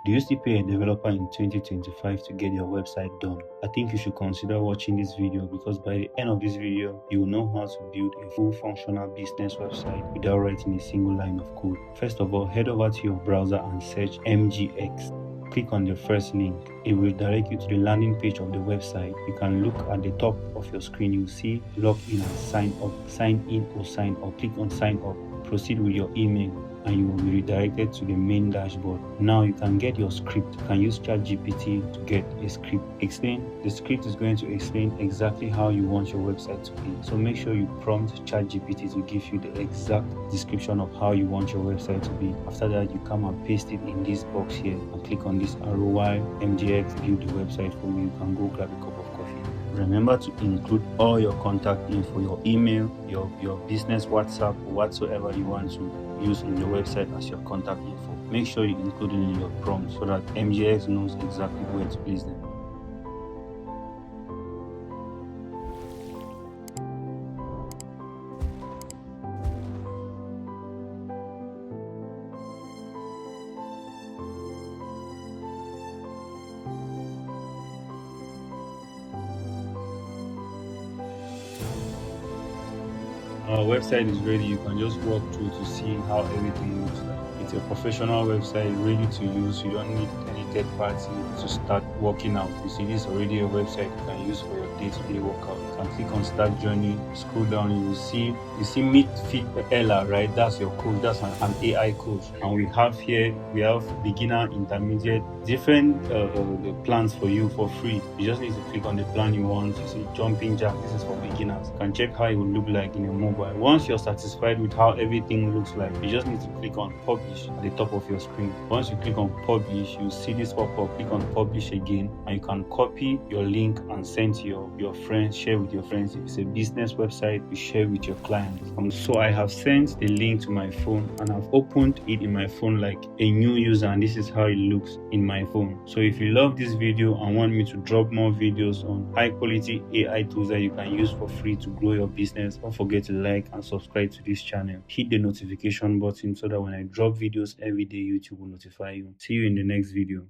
Do you still pay a developer in 2025 to get your website done? I think you should consider watching this video, because by the end of this video, you will know how to build a full functional business website without writing a single line of code. First of all, head over to your browser and search MGX. Click on the first link. It will direct you to the landing page of the website. You can look at the top of your screen. You will see log in and sign up, sign in or sign up. Click on sign up. Proceed with your email and you will be redirected to the main dashboard. Now you can get your script. You can use ChatGPT to get a script. The script is going to explain exactly how you want your website to be. So make sure you prompt ChatGPT to give you the exact description of how you want your website to be. After that, you come and paste it in this box here and click on this arrow while MGX build the website for you. You can go grab a cup of coffee. Remember to include all your contact info, your email, your business WhatsApp, whatsoever you want to use in the website as your contact info. Make sure you include it in your prompt so that MGX knows exactly where to place them. Our website is ready. You can just walk through to see how everything looks like. It's a professional website ready to use. You don't need any third party to start working out. You see, this is already a website you can use for your day-to-day workout. You can click on start journey, scroll down, you see meet fit Ella, right? That's your coach. That's an AI coach. And we have beginner, intermediate, different plans for you for free. You just need to click on the plan you want. You see jumping jack, this is for beginners. You can check how it will look like in a mobile. Once you're satisfied with how everything looks like, you just need to click on publish at the top of your screen. Once you click on publish, you see this pop up. Click on publish again, and you can copy your link and send to your friends, share with your friends. If it's a business website, you share with your clients. So I have sent the link to my phone and I've opened it in my phone like a new user, and this is how it looks in my phone. So if you love this video and want me to drop more videos on high quality AI tools that you can use for free to grow your business, don't forget to like and subscribe to this channel. Hit the notification button so that when I drop videos every day, YouTube will notify you. See you in the next video.